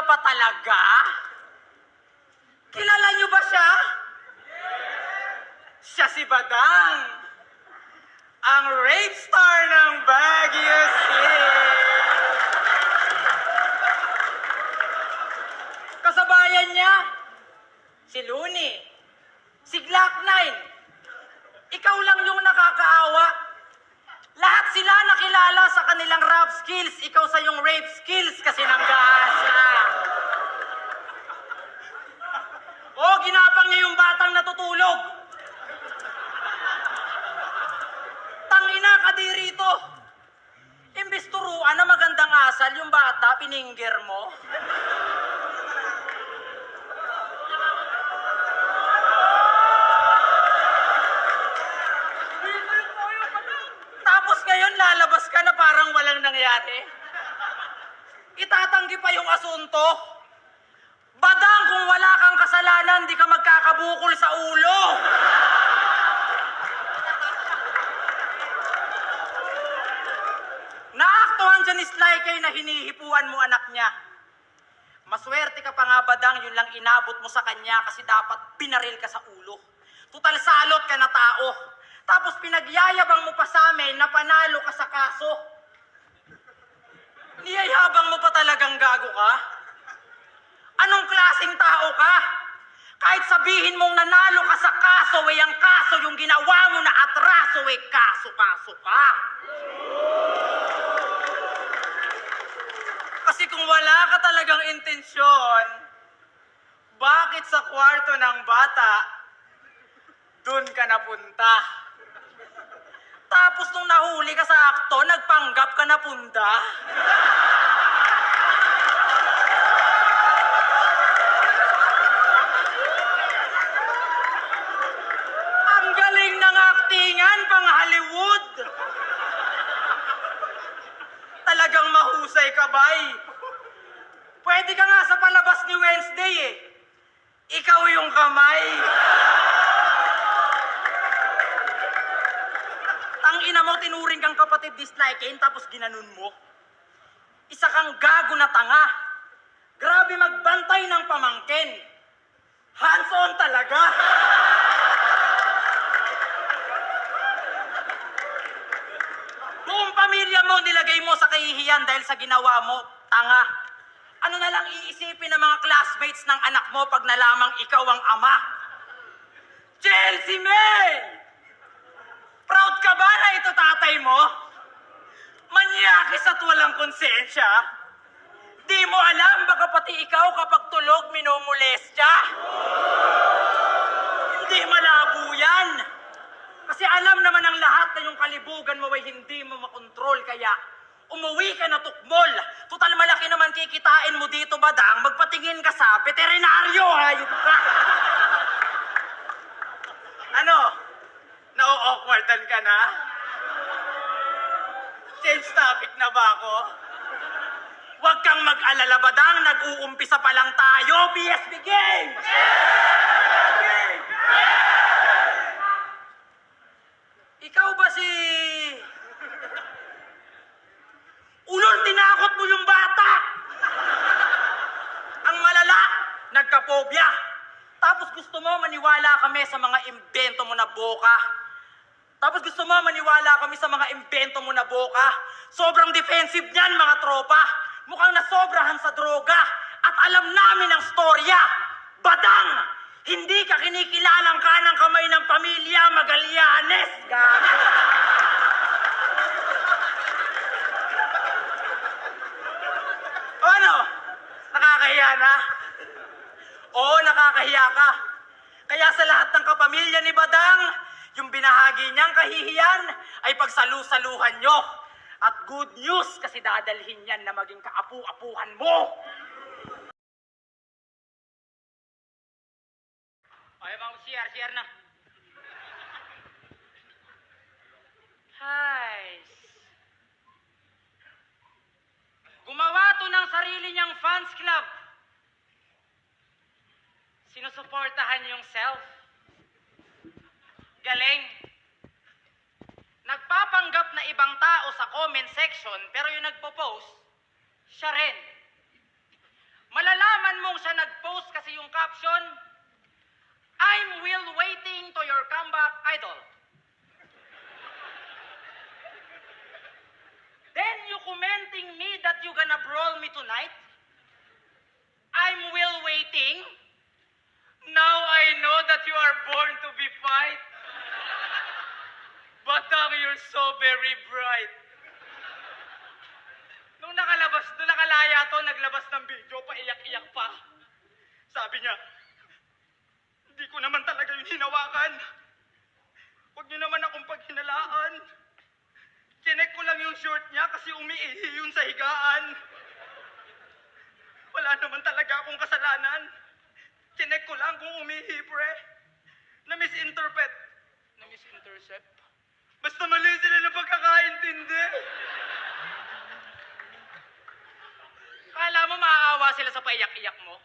pa talaga? Kilala niyo ba siya? Siya si Badang, ang rape star ng Baguio City. Kasabayan niya, si Looney, si Glock 9. Ikaw lang yung nakakaawa. Lahat sila nakilala sa kanilang rap skills, ikaw sa yung rape skills kasi nanggaasa. Oh, ginapang niya yung batang natutulog. Tangina ka di rito. Imbis turuan na magandang asal yung bata, piningger mo. Tapos ngayon lalabas ka na parang walang nangyari. Itatanggi pa yung asunto. Badang, kung wala kang kasalanan, di ka magkakabukol sa ulo. Naaktuhan siya ni Sly K na hinihipuan mo anak niya. Maswerte ka pa nga, Badang, yun lang inabot mo sa kanya kasi dapat binaril ka sa ulo. Tutal salot ka na tao. Tapos pinagyayabang mo pa sa amin na panalo ka sa kaso. Niyayabang mo pa talagang gago ka? Anong klaseng tao ka? Kahit sabihin mong nanalo ka sa kaso, ang kaso yung ginawa mo na atraso, kaso ka. Kasi kung wala ka talagang intensyon, bakit sa kwarto ng bata, dun ka napunta? Tapos nung nahuli ka sa akto, nagpanggap ka na punta? Ang galing ng aktingan, pang Hollywood! Talagang mahusay ka, bay. Pwede ka nga sa palabas ni Wednesday eh. Ikaw yung kamay. Tangina mo, tinuring kang kapatid ni Sly K, tapos ginanon mo. Isa kang gago na tanga. Grabe magbantay ng pamangkin. Hands-on talaga. Buong pamilya mo nilagay mo sa kahihiyan dahil sa ginawa mo, tanga. Ano na lang iisipin ng mga classmates ng anak mo pag nalamang ikaw ang ama? Chelsea May! Proud ka ba na ito tatay mo? Manyakis at walang konsensya? Di mo alam baka pati ikaw kapag tulog minumulestya? Hindi malabo yan. Kasi alam naman ng lahat na yung kalibugan mo ay hindi mo makontrol, kaya umuwi ka na tukmol. Total malaki naman kikitain mo dito, Badang. Magpatingin ka sa veterinaryo, hayop ka. Ano? Na-awkwardan ka na? Change topic na ba ako? Huwag kang mag-alala, Badang. Nag-uumpisa pa lang tayo. BSB Game! Game! Ikaw ba si... Ulol, tinakot mo yung bata! Ang malala, nagka-phobia. Tapos gusto mo maniwala kami sa mga imbento mo na boka. Tapos gusto mo maniwala kami sa mga imbento mo na boka. Sobrang defensive niyan, mga tropa. Mukhang nasobrahan sa droga. At alam namin ang storya. Badang! Hindi ka kinikilalang kanang kamay ng pamilya Magallanes. Gago. O ano? Nakakahiya na? Oo, nakakahiya ka. Kaya sa lahat ng kapamilya ni Badang, yung binahagi niyang kahihiyan ay pagsalu-saluhan nyo. At good news kasi dadalhin yan na maging kaapu-apuhan mo. Ay, mga CR na. Hi. Gumawa to ng sarili niyang fans club. Sinusuportahan yung self. Galing. Nagpapanggap na ibang tao sa comment section pero yung nagpo-post, siya rin. Malala yung caption, I'm will waiting to your comeback, idol. Then you commenting me that you gonna brawl me tonight? I'm will waiting. Now I know that you are born to be fight. Batang, you're so very bright. Nung nakalaya to, naglabas ng video, paiyak-iyak pa. Sabi niya, hindi ko naman talaga yung hinawakan. Huwag niyo naman akong paghinalaan. Chinek ko lang yung short niya kasi umiihi yun sa higaan. Wala naman talaga akong kasalanan. Chinek ko lang kung umihi, pre. Na-misinterpret. Na-misintercept? Basta mali sila ng pagkakaintindi. Kala mo maaawa sila sa paiyak-iyak mo?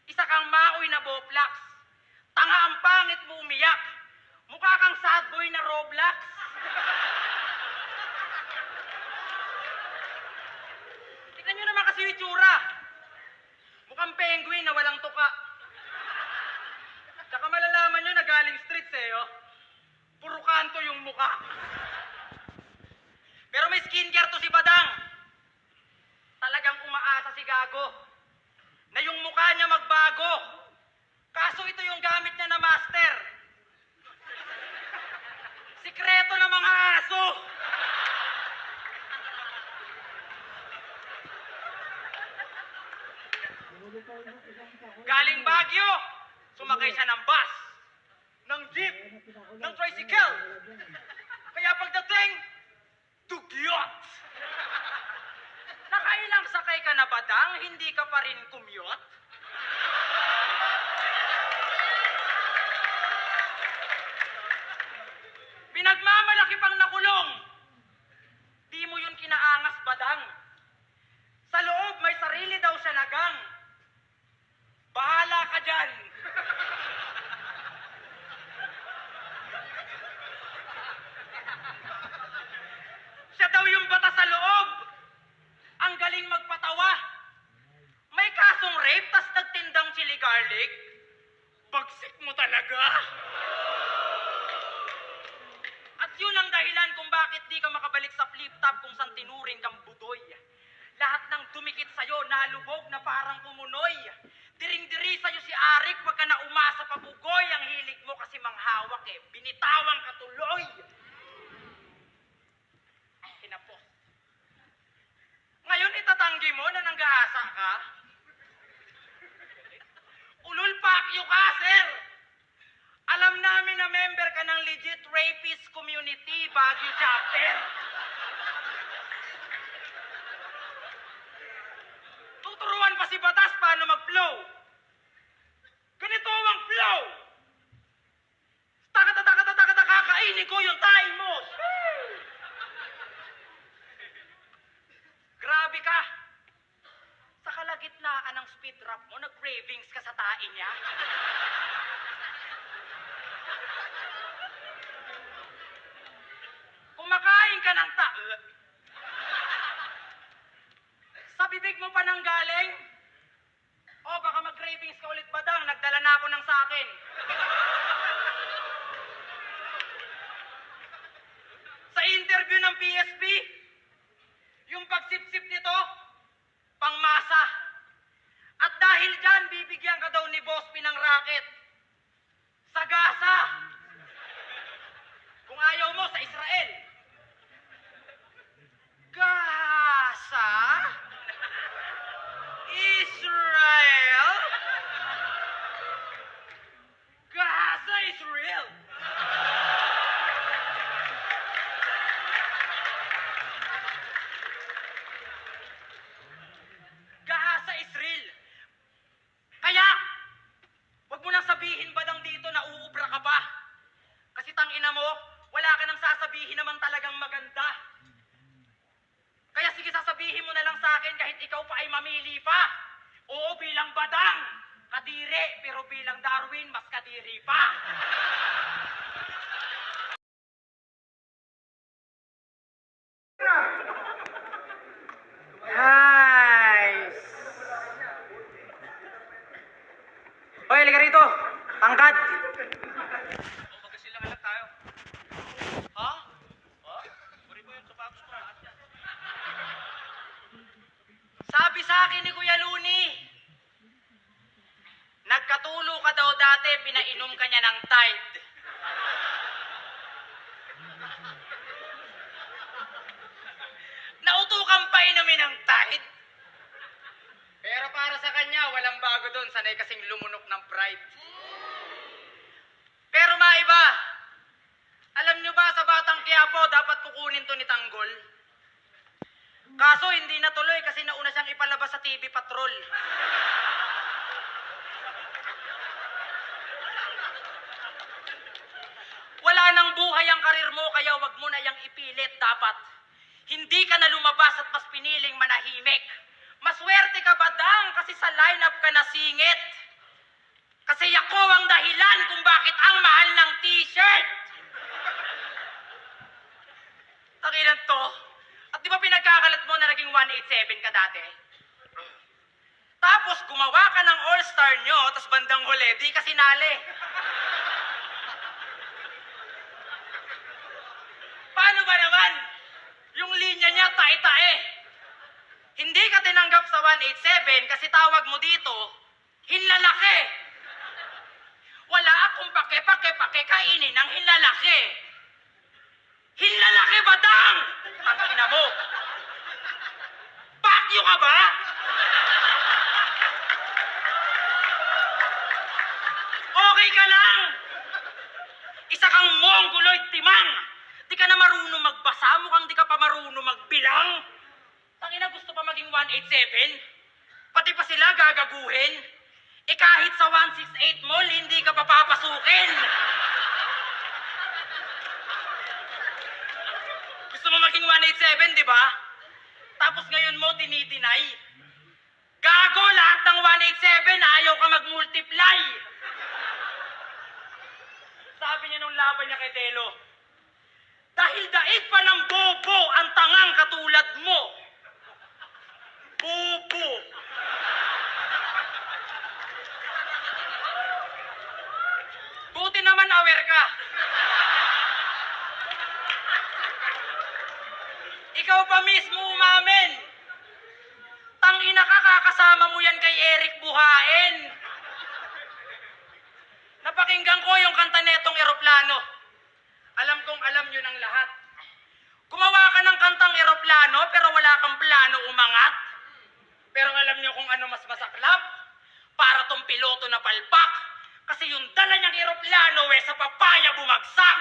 Isa kang maoy na Boplax. Tanga ang pangit mo umiyak. Mukha kang sad boy na Roblox. Tignan nyo naman kasi yung itsura. Mukhang penguin na walang tuka. Tsaka malalaman nyo na galing streets oh. Puro kanto yung mukha. Pero may skincare to si Badang. Talagang umaasa si Gago na yung mukha niya magbago. Kaso ito yung gamit niya na master. Sikreto ng mga aso. Galing Baguio, sumakay siya ng bus, ng jeep, ng tricycle. Kaya pagdating, dugyot. Nakailang sakay ka na Badang, hindi ka pa rin kumyot? Pinagmamalaki pang nakulong. Di mo yun kinaangas, Badang. Sa loob, may sarili daw siya nagang. Bahala ka dyan. Siya daw yung bata sa loob. Ang galing magpatawa. May kasong rape, tas nagtindang chili garlic. Bagsik mo talaga. At yun ang dahilan kung bakit di ka makabalik sa flip-top kung saan tinuring kang budoy. Lahat ng dumikit sa'yo, nalubog na parang kumunoy. Diring-diri sa'yo si Arik, wag ka na umasa pa bugoy. Ang hilig mo kasi manghawak binitawang ka tuloy. Hinapos. Ngayon itatanggi mo na nanggahasa ka? Ulul pakyo ka, sir! Alam namin na member ka ng legit rapist community, Baguio chapter. Tuturuan pa si Batas paano mag-flow. Ganito ang flow. Takata, kakainin ko yung tayo mo. Grabe ka. Sa kalagitnaan ng speed rap mo, nag-cravings ka sa tain niya. Kumakain ka ng sa bibig mo pa nang galing? O baka mag-cravings ka ulit, Badang. Nagdala na ako ng sakin. Sa interview ng PSP, yung pagsip-sip nito, pangmasa. At dahil dyan, bibigyan ka daw ni Boss P ng racket. Sagasa. Kung ayaw mo, sa Israel. Gaza? Israel? Gaza, Israel. Gaza, Israel. Kaya, wag mo nang sabihin Badang dito na uubra ka rito. Tangkad. Magkasilang anak tayo. Ha? Ha? Bari mo yung sapatos ko. Sabi sa akin ni Kuya Luni, nagkatulo ka daw dati, pinainom ka niya ng Tide. Nautukan pa inumin ng Tide. Pero para sa kanya, walang bago doon. Sanay kasing lumunok ng pride. Pero maiba, alam nyo ba sa Batang Quiapo, dapat kukunin to ni Tanggol? Kaso hindi natuloy kasi nauna siyang ipalabas sa TV Patrol. Wala nang buhay ang karir mo, kaya wag mo na yang ipilit dapat. Hindi ka na lumabas at mas piniling manahimik. Maswerte ka ba dang kasi sa lineup ka nasingit? Kasi ako ang dahilan kung bakit ang mahal ng t-shirt. Takinan to. At di ba pinagkakalat mo na naging 187 ka dati? Tapos gumawa ka ng all-star nyo, tapos bandang huli, di ka sinali. Paano ba naman? Yung linya niya tae-tae. Hindi ka tinanggap sa 187 kasi tawag mo dito, hinlalaki. Wala akong pake-pake-pake kainin ng hinlalaki. Hinlalaki ba dang? Ang ina mo. Pakyo ka ba? Okay ka lang. Isa kang mongoloid timang. Di ka na marunong magbasa, mukhang di ka pa marunong magbilang. Tangina, gusto pa maging 187? Pati pa sila gagaguhin? Eh kahit sa 168 mall, hindi ka pa papasukin. Gusto mo maging 187, di ba? Tapos ngayon mo dinideny. Gago, lahat ng 187, ayaw ka mag-multiply. Sabi niya nung laban niya kay Telo, dahil daig pa ng bobo ang tangang katulad mo. Bobo. Buti naman aware ka. Ikaw pa mismo umamin. Tangina ka, kakasama mo yan kay Eric Buhain. Napakinggan ko yung kanta netong Eroplano. Alam kong alam nyo ng lahat. Gumawa ka ng kantang Eroplano pero wala kang plano umangat. Pero alam nyo kung ano mas masaklap? Para tong piloto na palpak. Kasi yung dala niyang eroplano sa papaya bumagsak.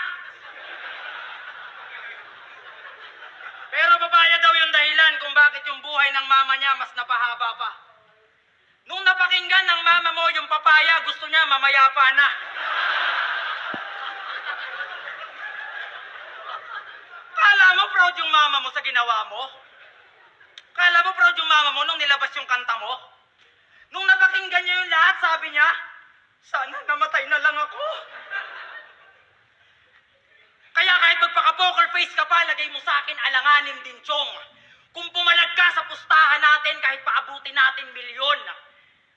Pero papaya daw yung dahilan kung bakit yung buhay ng mama niya mas napahaba pa. Nung napakinggan ng mama mo yung papaya, gusto niya mamaya pa na. Kala mo proud yung mama mo sa ginawa mo? Kala mo proud yung mama mo nung nilabas yung kanta mo? Nung napakinggan niya yung lahat, sabi niya, sana namatay na lang ako. Kaya kahit magpaka-poker face ka pa, lagay mo sa akin alanganin din, Chong. Kung pumalag ka sa pustahan natin, kahit paabutin natin milyon.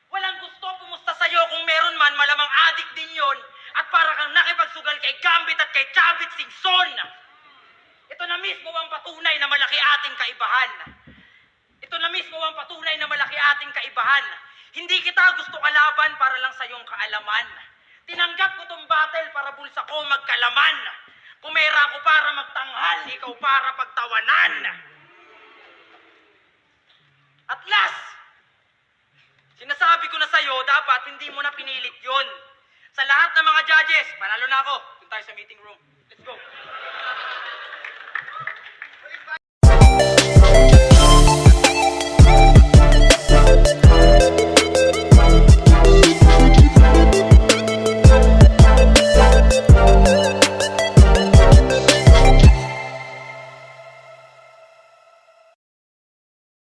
Walang gusto pumusta sa'yo kung meron man, malamang adik din yon. At para kang nakipagsugal kay Gambit at kay Chavit Singson. Ito na mismo ang patunay na malaki ating kaibahan. Ito na mismo ang patunay na malaki ating kaibahan. Hindi kita gusto kalaban para lang sa iyong kaalaman. Tinanggap ko tong battle para bulsa ko magkalaman. Pumera ako para magtanghal, ikaw para pagtawanan. At last, sinasabi ko na sa'yo, dapat hindi mo na pinilit yon. Sa lahat ng mga judges, panalo na ako. Doon tayo sa meeting room. Let's go.